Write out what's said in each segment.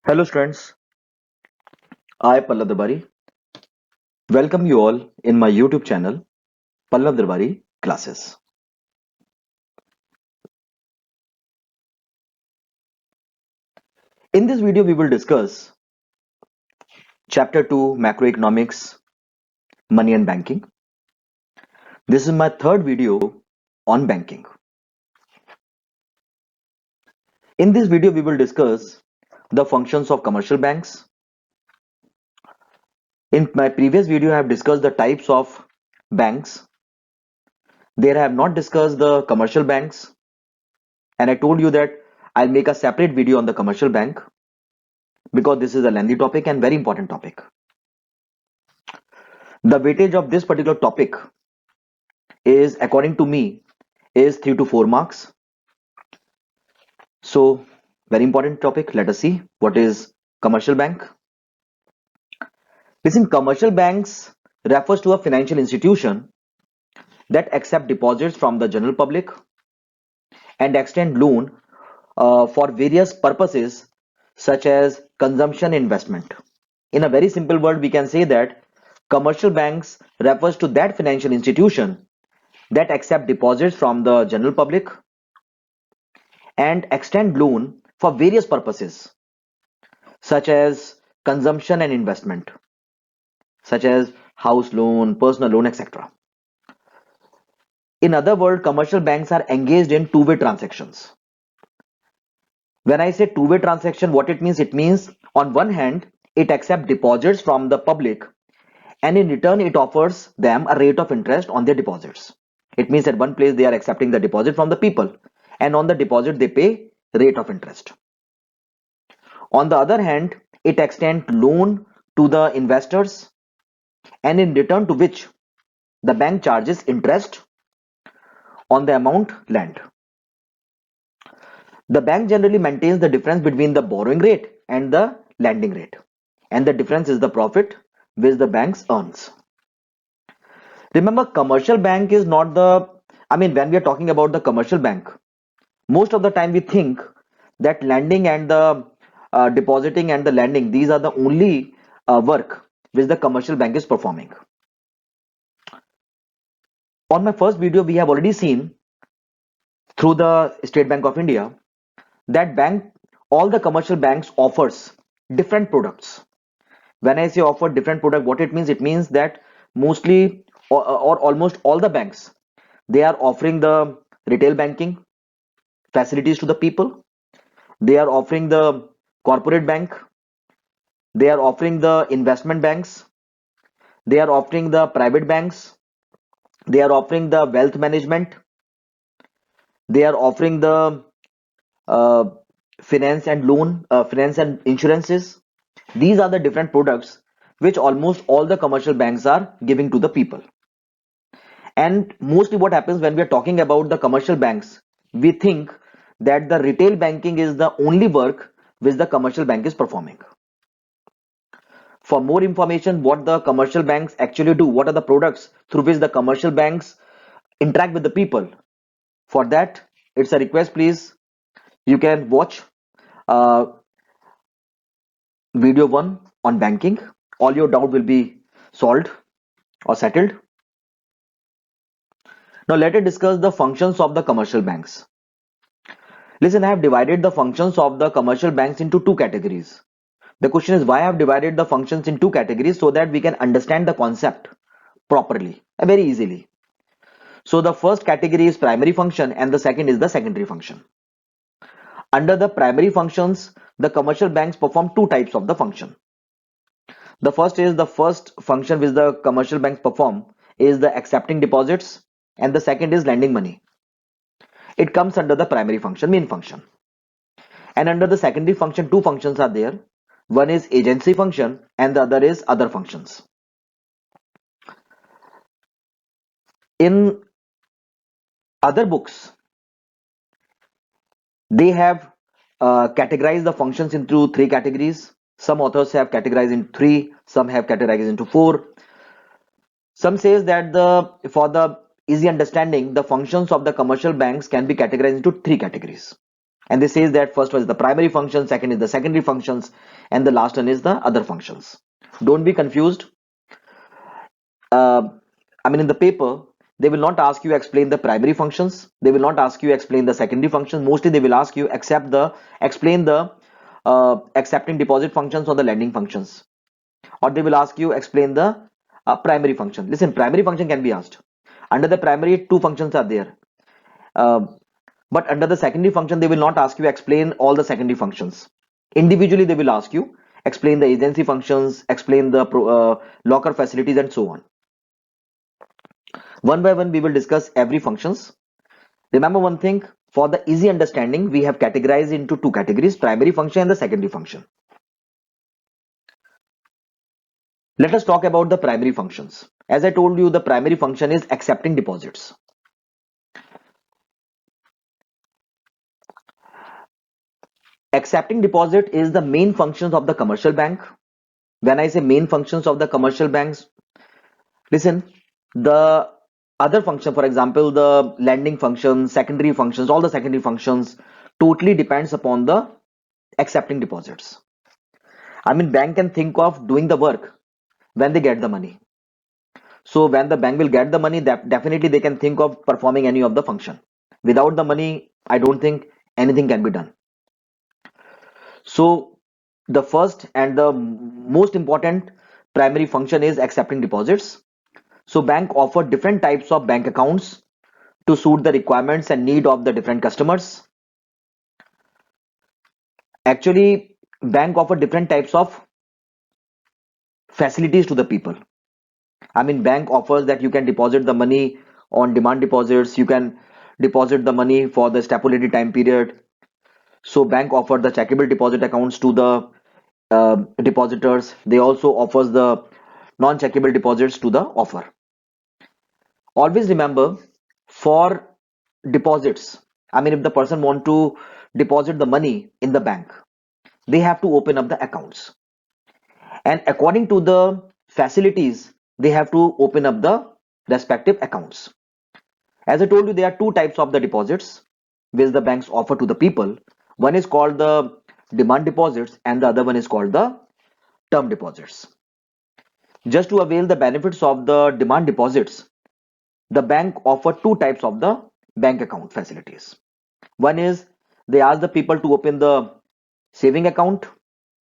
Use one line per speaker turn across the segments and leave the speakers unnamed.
Hello students, I Pallav Darbari welcome you all in my YouTube channel Pallav Darbari Classes. In this video we will discuss Chapter 2 Macroeconomics, Money and Banking. This is my third video on banking. In this video we will discuss the functions of commercial banks. In my previous video I have discussed the types of banks. There I have not discussed the commercial banks, and I told you that I'll make a separate video on the commercial bank because this is a lengthy topic and very important topic. The weightage of this particular topic is, according to me, is 3 to 4 marks. So very important topic. Let us see what is commercial bank. Listen, commercial banks refers to a financial institution that accept deposits from the general public and extend loan for various purposes such as consumption investment. In a very simple word, we can say that commercial banks refers to that financial institution that accept deposits from the general public and extend loan for various purposes such as consumption and investment, such as house loan, personal loan, etc. In other words, commercial banks are engaged in two-way transactions. When I say two-way transaction, what it means? It means on one hand, it accepts deposits from the public, and in return, it offers them a rate of interest on their deposits. It means at one place they are accepting the deposit from the people, and on the deposit they pay rate of interest. On the other hand, it extends loan to the investors, and in return to which the bank charges interest on the amount lent. The bank generally maintains the difference between the borrowing rate and the lending rate, and the difference is the profit which the bank earns. Remember, commercial bank is not the, when we are talking about the commercial bank, most of the time we think that lending and the depositing and the lending, these are the only work which the commercial bank is performing. On my first video, we have already seen through the State Bank of India that all the commercial banks offers different products. When I say offer different product, what it means that mostly or almost all the banks, they are offering the retail banking facilities to the people. They are offering the corporate bank. They are offering the investment banks. They are offering the private banks. They are offering the wealth management. They are offering the uh, finance and insurances. These are the different products which almost all the commercial banks are giving to the people. And mostly what happens when we are talking about the commercial banks, we think that the retail banking is the only work which the commercial bank is performing. For more information, what the commercial banks actually do, what are the products through which the commercial banks interact with the people, for that, it's a request, please. You can watch uh, video 1 on banking. All your doubt will be solved or settled. Now let us discuss the functions of the commercial banks. Listen, I have divided the functions of the commercial banks into two categories. The question is why I have divided the functions in two categories, so that we can understand the concept properly, very easily. So the first category is primary function and the second is the secondary function. Under the primary functions, the commercial banks perform two types of the function. The first function which the commercial banks perform is the accepting deposits, and the second is lending money. It comes under the primary function, main function. And under the secondary function, two functions are there. One is agency function and the other is other functions. In other books, they have categorized the functions into three categories. Some authors have categorized in three, some have categorized into four. Some says that for the easy understanding, the functions of the commercial banks can be categorized into three categories. And this says that first one is the primary function, second is the secondary functions, and the last one is the other functions. Don't be confused. uh, in the paper, they will not ask you explain the primary functions. They will not ask you explain the secondary functions. Mostly they will ask you explain the accepting deposit functions or the lending functions, or they will ask you explain the primary function. Listen, primary function can be asked. Under the primary, two functions are there. Uh, but under the secondary function, they will not ask you explain all the secondary functions. Individually, they will ask you explain the agency functions, explain the locker facilities, and so on. One by one, we will discuss every functions. Remember one thing, for the easy understanding, we have categorized into two categories, primary function and the secondary function. Let us talk about the primary functions. As I told you, the primary function is accepting deposits. Accepting deposit is the main functions of the commercial bank. When I say main functions of the commercial banks, listen, the other function, for example, the lending functions, secondary functions, all the secondary functions totally depends upon the accepting deposits. Bank can think of doing the work when they get the money. So when the bank will get the money, that definitely they can think of performing any of the function. Without the money, I don't think anything can be done. So the first and the most important primary function is accepting deposits. So bank offer different types of bank accounts to suit the requirements and need of the different customers. Actually, bank offer different types of facilities to the people. Bank offers that you can deposit the money on demand deposits. You can deposit the money for the stipulated time period. So bank offer the checkable deposit accounts to the depositors. They also offers the non-checkable deposits to the offer. Always remember, for deposits, if the person want to deposit the money in the bank, they have to open up the accounts, and according to the facilities, they have to open up the respective accounts. As I told you, there are two types of the deposits which the banks offer to the people. One is called the demand deposits and the other one is called the term deposits. Just to avail the benefits of the demand deposits, the bank offer two types of the bank account facilities. One is they ask the people to open the saving account,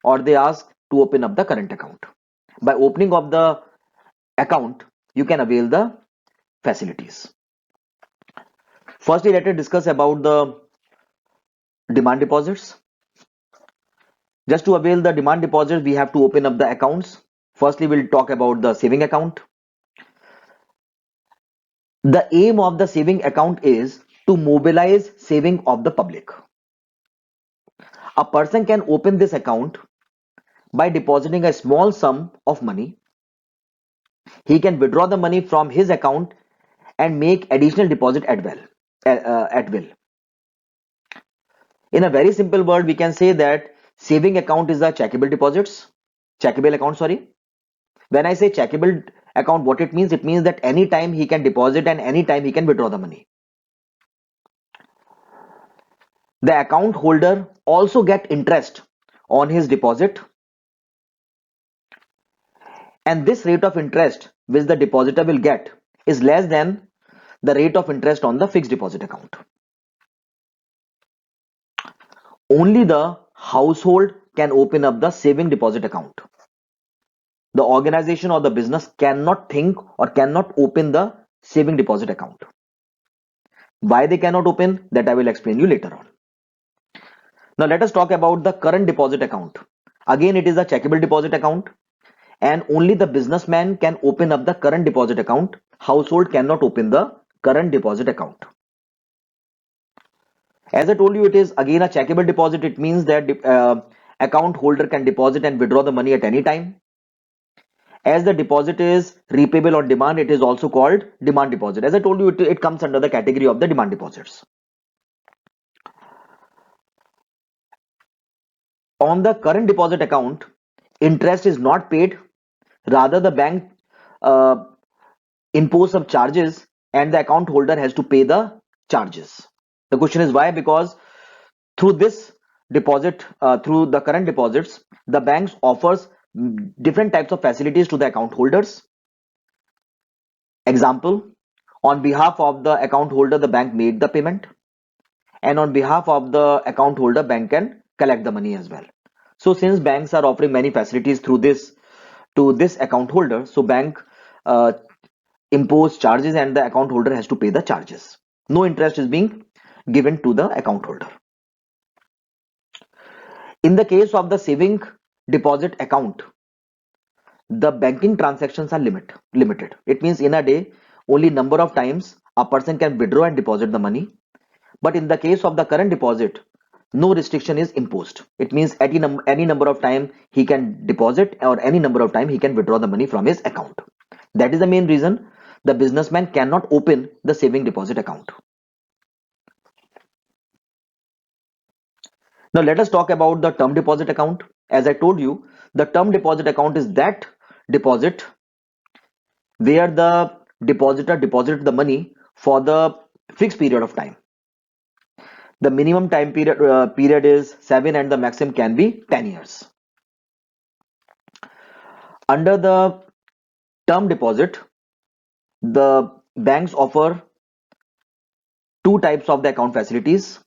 or they ask to open up the current account. By opening of the account, you can avail the facilities. Firstly, let us discuss about the demand deposits. Just to avail the demand deposits, we have to open up the accounts. Firstly, we'll talk about the saving account. The aim of the saving account is to mobilize saving of the public. A person can open this account by depositing a small sum of money. He can withdraw the money from his account and make additional deposit at will. In a very simple word, we can say that saving account is a checkable account, sorry. When I say checkable account, what it means? It means that anytime he can deposit and anytime he can withdraw the money. The account holder also get interest on his deposit, and this rate of interest which the depositor will get is less than the rate of interest on the fixed deposit account. Only the household can open up the saving deposit account. The organization or the business cannot think or cannot open the saving deposit account. Why they cannot open, that I will explain you later on. Now let us talk about the current deposit account. Again, it is a checkable deposit account, and only the businessman can open up the current deposit account. Household cannot open the current deposit account. As I told you, it is again a checkable deposit. It means that account holder can deposit and withdraw the money at any time. As the deposit is repayable on demand, it is also called demand deposit. As I told you, it comes under the category of the demand deposits. On the current deposit account, interest is not paid. Rather, the bank uh, impose some charges and the account holder has to pay the charges. The question is why? Because Through this deposit, through the current deposits, the banks offers different types of facilities to the account holders. Example, on behalf of the account holder, the bank made the payment, and on behalf of the account holder, bank can collect the money as well. So since banks are offering many facilities through this to this account holder, so bank uh, impose charges and the account holder has to pay the charges. No interest is being given to the account holder. In the case of the saving deposit account, the banking transactions are limited. It means in a day, only number of times a person can withdraw and deposit the money. But in the case of the current deposit, no restriction is imposed. It means any number of time he can deposit or any number of time he can withdraw the money from his account. That is the main reason the businessman cannot open the saving deposit account. Now let us talk about the term deposit account. As I told you, the term deposit account is that deposit where the depositor deposited the money for the fixed period of time. The minimum time period is 7 and the maximum can be 10 years. Under the term deposit, the banks offer two types of the account facilities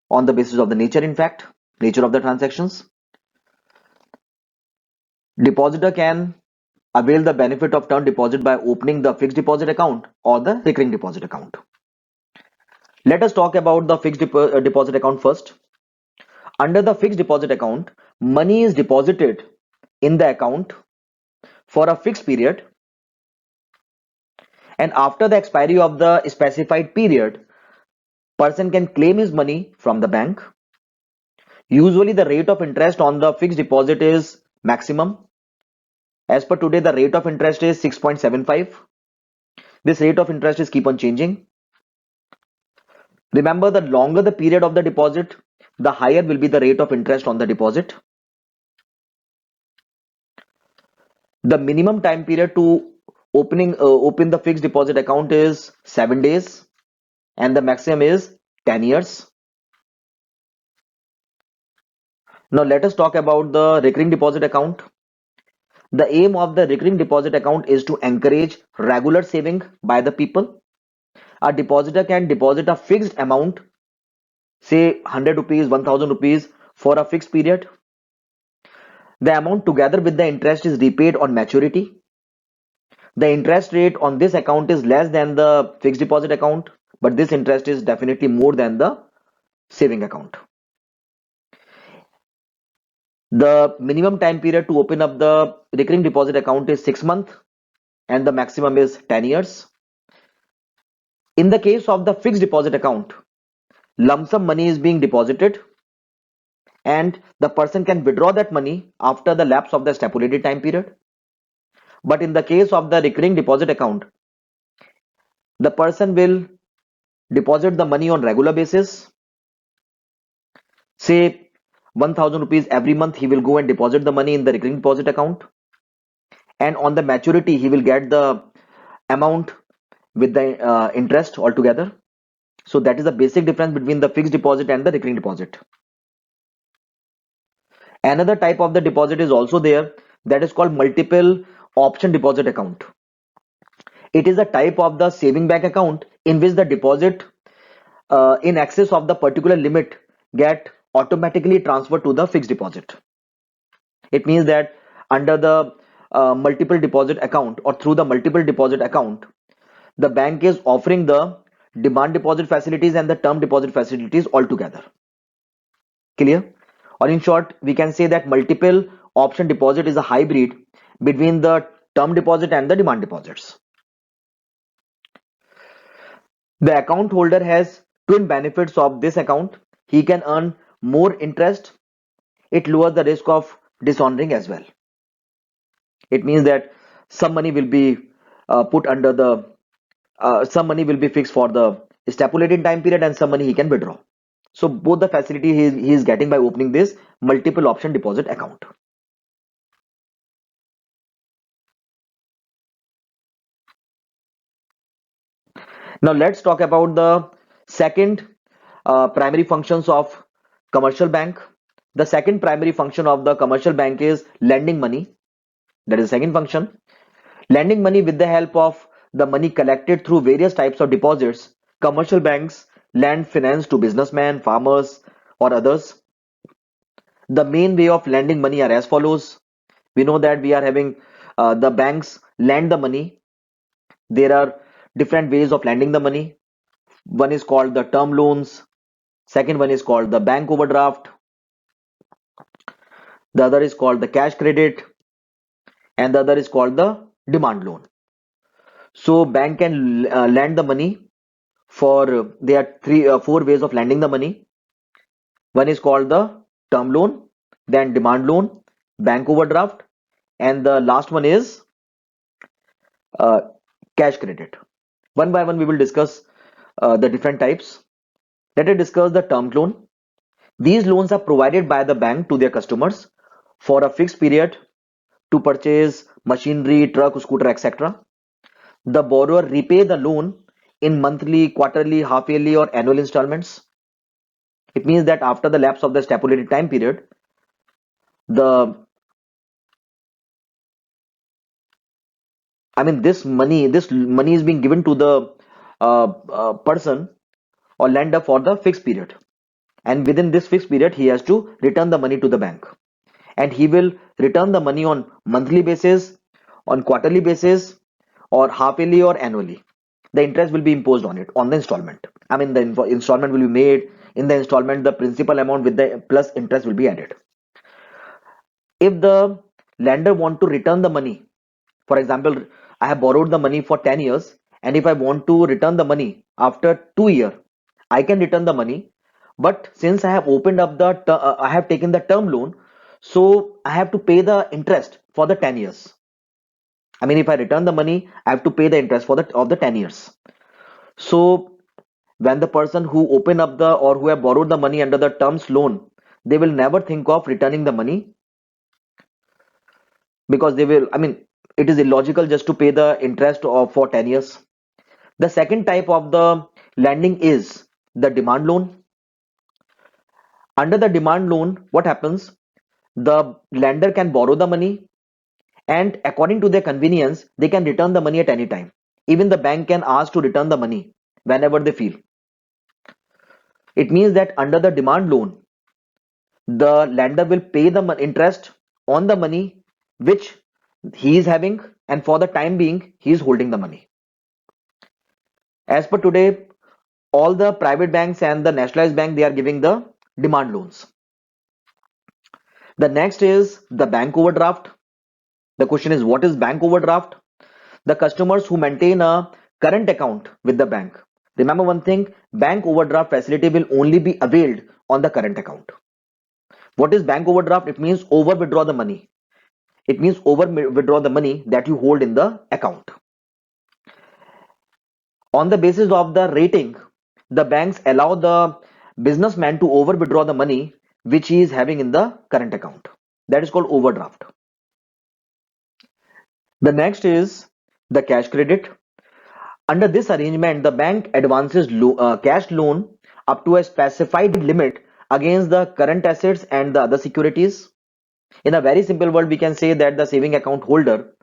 on the basis of the nature of the transactions. Depositor can avail the benefit of term deposit by opening the fixed deposit account or the recurring deposit account. Let us talk about the fixed deposit account first. Under the fixed deposit account, money is deposited in the account for a fixed period, and after the expiry of the specified period, person can claim his money from the bank. Usually the rate of interest on the fixed deposit is maximum. As per today, the rate of interest is 6.75. This rate of interest is keep on changing. Remember, the longer the period of the deposit, the higher will be the rate of interest on the deposit. The minimum time period to open the fixed deposit account is 7 days and the maximum is 10 years. Now let us talk about the recurring deposit account. The aim of the recurring deposit account is to encourage regular saving by the people. A depositor can deposit a fixed amount, say 100 rupees, 1000 rupees for a fixed period. The amount together with the interest is repaid on maturity. The interest rate on this account is less than the fixed deposit account, but this interest is definitely more than the saving account. The minimum time period to open up the recurring deposit account is 6 months and the maximum is 10 years. In the case of the fixed deposit account, lump sum money is being deposited and the person can withdraw that money after the lapse of the stipulated time period. But in the case of the recurring deposit account, the person will deposit the money on regular basis. Say 1000 rupees every month he will go and deposit the money in the recurring deposit account, and on the maturity he will get the amount with the interest altogether. So that is the basic difference between the fixed deposit and the recurring deposit. Another type of the deposit is also there, that is called multiple option deposit account. It is a type of the saving bank account in which the deposit in excess of the particular limit get automatically transferred to the fixed deposit. It means that under the multiple deposit account or through the multiple deposit account, the bank is offering the demand deposit facilities and the term deposit facilities altogether. Clear? Or in short, we can say that multiple option deposit is a hybrid between the term deposit and the demand deposits. The account holder has twin benefits of this account. He can earn more interest. It lowers the risk of dishonoring as well. It means that some money will be put under the some money will be fixed for the stipulated time period and some money he can withdraw. So both the facility he is getting by opening this multiple option deposit account. Now let's talk about the second primary functions of commercial bank. The second primary function of the commercial bank is lending money. That is the second function. Lending money with the help of the money collected through various types of deposits. Commercial banks lend finance to businessmen, farmers, or others. The main way of lending money are as follows. We know that we are having the banks lend the money. There are different ways of lending the money. One is called the term loans. Second one is called the bank overdraft. The other is called the cash credit, and the other is called the demand loan. So bank can lend the money for there are four ways of lending the money. One is called the term loan, then demand loan, bank overdraft, and the last one is uh, cash credit. One by one, we will discuss the different types. Let us discuss the term loan. These loans are provided by the bank to their customers for a fixed period to purchase machinery, truck, scooter, etc. The borrower repay the loan in monthly, quarterly, half yearly, or annual installments. It means that after the lapse of the stipulated time period, the this money is being given to the person or lender for the fixed period, and within this fixed period, he has to return the money to the bank, and he will return the money on monthly basis, on quarterly basis, or half yearly or annually. The interest will be imposed on it on the installment. The installment will be made. In the installment, the principal amount with the plus interest will be added. If the lender want to return the money, for example, I have borrowed the money for 10 years, and if I want to return the money after 2 years, I can return the money. But since I have opened up I have taken the term loan, so I have to pay the interest for the 10 years. If I return the money, I have to pay the interest for the 10 years. So when the person who open up the or who have borrowed the money under the terms loan, they will never think of returning the money, because it is illogical just to pay the interest of for 10 years. The second type of the lending is the demand loan. Under the demand loan, what happens? The lender can borrow the money, and according to their convenience, they can return the money at any time. Even the bank can ask to return the money whenever they feel. It means that under the demand loan, the lender will pay the interest on the money which he is having, and for the time being, he is holding the money. As per today, all the private banks and the nationalized bank, they are giving the demand loans. The next is the bank overdraft. The question is, what is bank overdraft? The customers who maintain a current account with the bank. Remember one thing, bank overdraft facility will only be availed on the current account. What is bank overdraft? It means over withdraw the money. It means over withdraw the money that you hold in the account. On the basis of the rating, the banks allow the businessman to over withdraw the money which he is having in the current account. That is called overdraft. The next is the cash credit. Under this arrangement, the bank advances cash loan up to a specified limit against the current assets and the other securities. In a very simple word, we can say that the saving account holder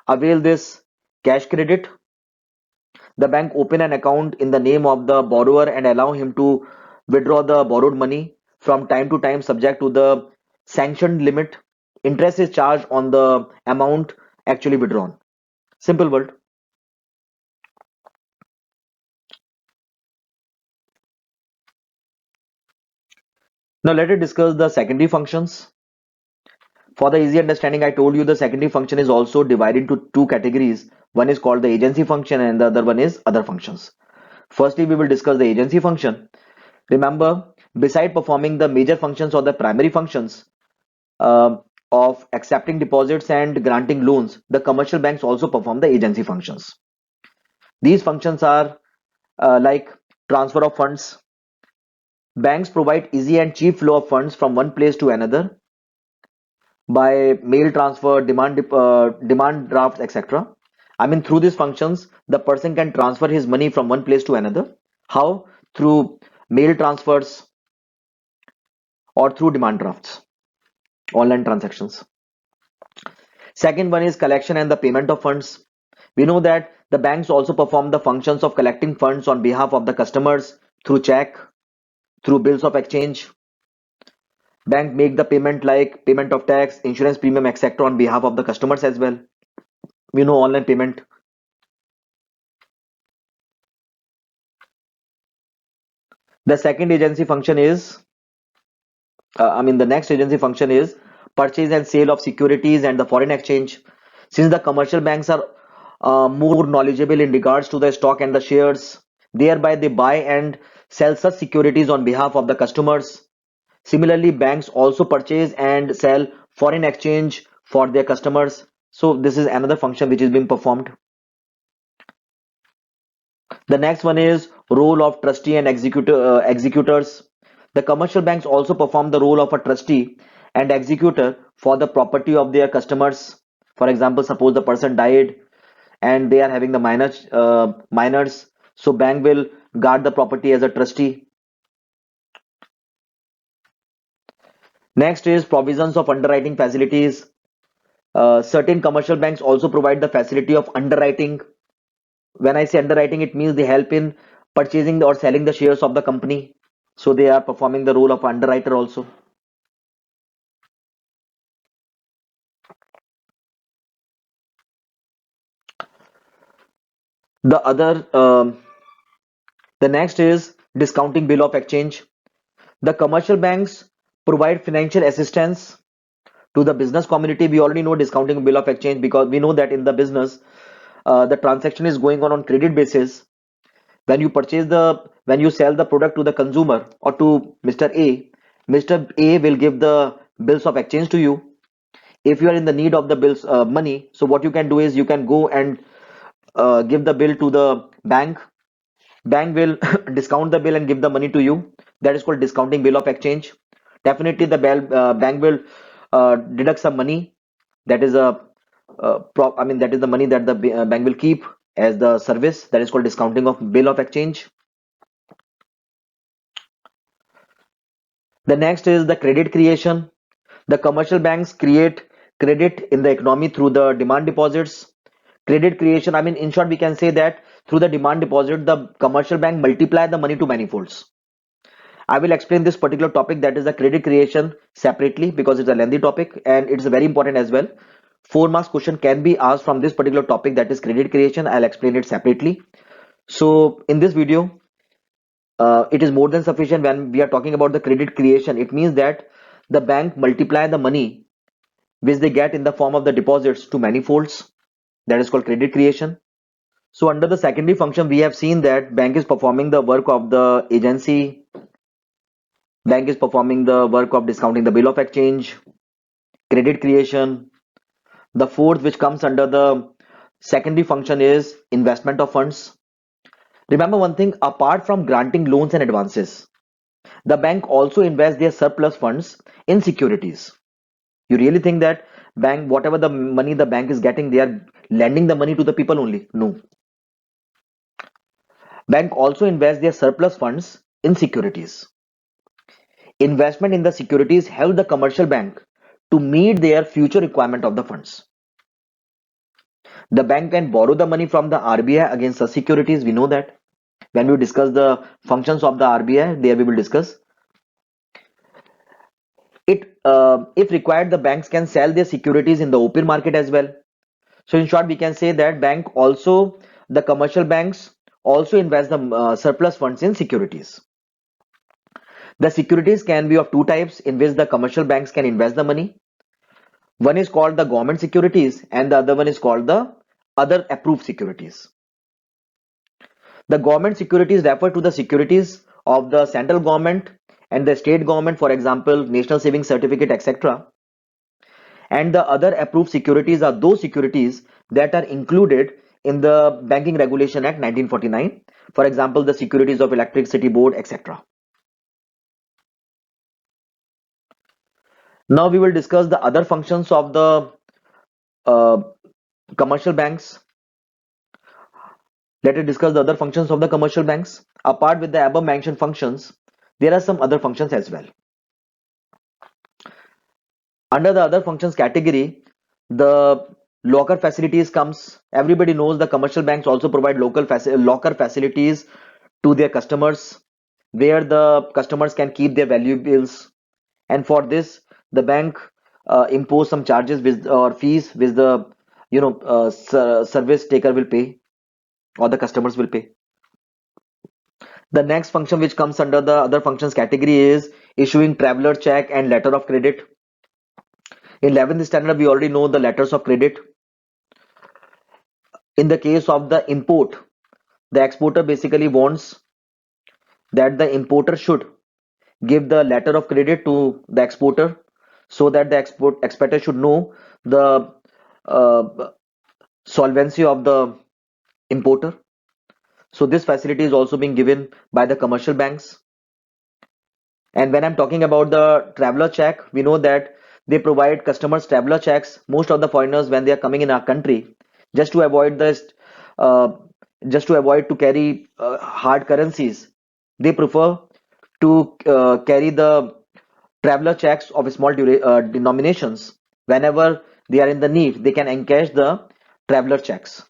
avail this cash credit. The bank open an account in the name of the borrower and allow him to withdraw the borrowed money from time to time, subject to the sanctioned limit. Interest is charged on the amount actually withdrawn. Simple word. Now let us discuss the secondary functions. For the easy understanding, I told you the secondary function is also divided into two categories. One is called the agency function and the other one is other functions. Firstly, we will discuss the agency function. Remember, beside performing the major functions or the primary functions uh, of accepting deposits and granting loans, the commercial banks also perform the agency functions. These functions are like transfer of funds. Banks provide easy and cheap flow of funds from one place to another by mail transfer, demand drafts, etc. Through these functions, the person can transfer his money from one place to another. How? Through mail transfers, or through demand drafts, online transactions. Second one is collection and the payment of funds. We know that the banks also perform the functions of collecting funds on behalf of the customers through check, through bills of exchange. Bank make the payment like payment of tax, insurance premium, etc. on behalf of the customers as well. We know online payment. The second agency function is, the next agency function is purchase and sale of securities and the foreign exchange. Since the commercial banks are more knowledgeable in regards to the stock and the shares, thereby they buy and sell such securities on behalf of the customers. Similarly, banks also purchase and sell foreign exchange for their customers. So this is another function which is being performed. The next one is role of trustee and executors. The commercial banks also perform the role of a trustee and executor for the property of their customers. For example, suppose the person died and they are having the minors, so bank will guard the property as a trustee. Next is provisions of underwriting facilities. Certain commercial banks also provide the facility of underwriting. When I say underwriting, it means they help in purchasing or selling the shares of the company. So they are performing the role of underwriter also. The other, the next is discounting bill of exchange. The commercial banks provide financial assistance to the business community. We already know discounting bill of exchange because we know that in the business, the transaction is going on credit basis. When you sell the product to the consumer or to Mr. A will give the bills of exchange to you. If you are in the need of the bills money, so what you can do is you can go and give the bill to the bank. Bank will discount the bill and give the money to you. That is called discounting bill of exchange. Definitely the bank will deduct some money. That is a that is the money that the bank will keep as the service. That is called discounting of bill of exchange. The next is the credit creation. The commercial banks create credit in the economy through the demand deposits. Credit creation, in short, we can say that through the demand deposit, the commercial bank multiply the money to manifolds. I will explain this particular topic, that is the credit creation, separately because it's a lengthy topic and it's very important as well. 4 marks question can be asked from this particular topic, that is credit creation. I'll explain it separately. So in this video, it is more than sufficient. When we are talking about the credit creation, it means that the bank multiply the money which they get in the form of the deposits to manifolds. That is called credit creation. So under the secondary function, we have seen that bank is performing the work of the agency. Bank is performing the work of discounting the bill of exchange, credit creation. The fourth, which comes under the secondary function, is investment of funds. Remember one thing, apart from granting loans and advances, the bank also invests their surplus funds in securities. You really think that bank, whatever the money the bank is getting, they are lending the money to the people only? No. Bank also invests their surplus funds in securities. Investment in the securities help the commercial bank to meet their future requirement of the funds. The bank can borrow the money from the RBI against the securities. We know that when we discuss the functions of the RBI, there we will discuss it. If required, the banks can sell their securities in the open market as well. So in short, we can say that the commercial banks also invest the surplus funds in securities. The securities can be of two types in which the commercial banks can invest the money. One is called the government securities and the other one is called the other approved securities. The government securities refer to the securities of the central government and the state government, for example, national savings certificate, etc. And the other approved securities are those securities that are included in the Banking Regulation Act 1949. For example, the securities of Electricity Board, etc. Now we will discuss the other functions of the commercial banks. Let us discuss the other functions of the commercial banks. Apart with the above mentioned functions, there are some other functions as well. Under the other functions category, the locker facilities comes. Everybody knows the commercial banks also provide locker facilities to their customers, where the customers can keep their valuables, and for this the bank impose some charges with or fees which the service taker will pay or the customers will pay. The next function which comes under the other functions category is issuing traveler check and letter of credit. In 11th standard, we already know the letters of credit. In the case of the import, the exporter basically wants that the importer should give the letter of credit to the exporter, so that the exporter should know the uh, solvency of the importer. So this facility is also being given by the commercial banks. And when I'm talking about the traveler check, we know that they provide customers traveler checks. Most of the foreigners, when they are coming in our country, just to avoid this, uh, just to avoid to carry hard currencies, they prefer to carry the traveler checks of small denominations. Whenever they are in the need, they can encash the traveler checks.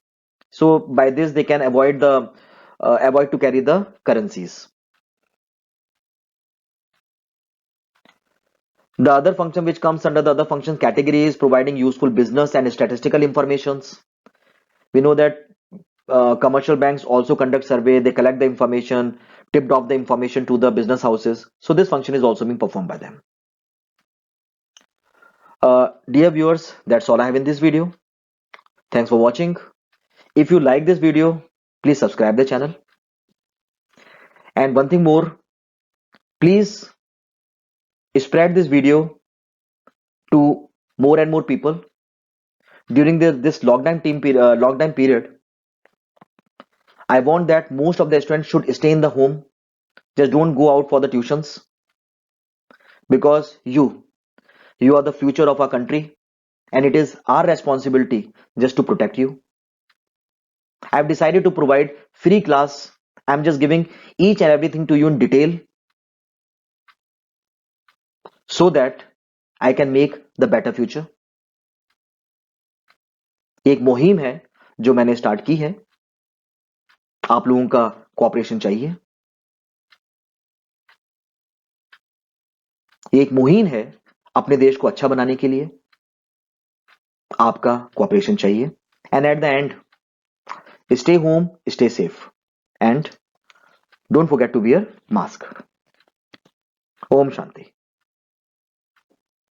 So by this, they can avoid to carry the currencies. The other function which comes under the other functions category is providing useful business and statistical informations. We know that commercial banks also conduct survey, they collect the information, tipped off the information to the business houses. So this function is also being performed by them. Dear viewers, that's all I have in this video. Thanks for watching. If you like this video, please subscribe the channel. And one thing more, please spread this video to more and more people. During this lockdown period, I want that most of the students should stay in the home. Just don't go out for the tuitions, because you are the future of our country, and it is our responsibility just to protect you. I've decided to provide free class. I'm just giving each and everything to you in detail, so that I can make the better future. एक मुहिम है जो मैंने start की है, आप लोगों का कोऑपरेशन चाहिए। एक मुहिम है अपने देश को अच्छा बनाने के लिए, आपका कोऑपरेशन चाहिए। And at the end, stay home, stay safe, and don't forget to wear mask. Om Shanti.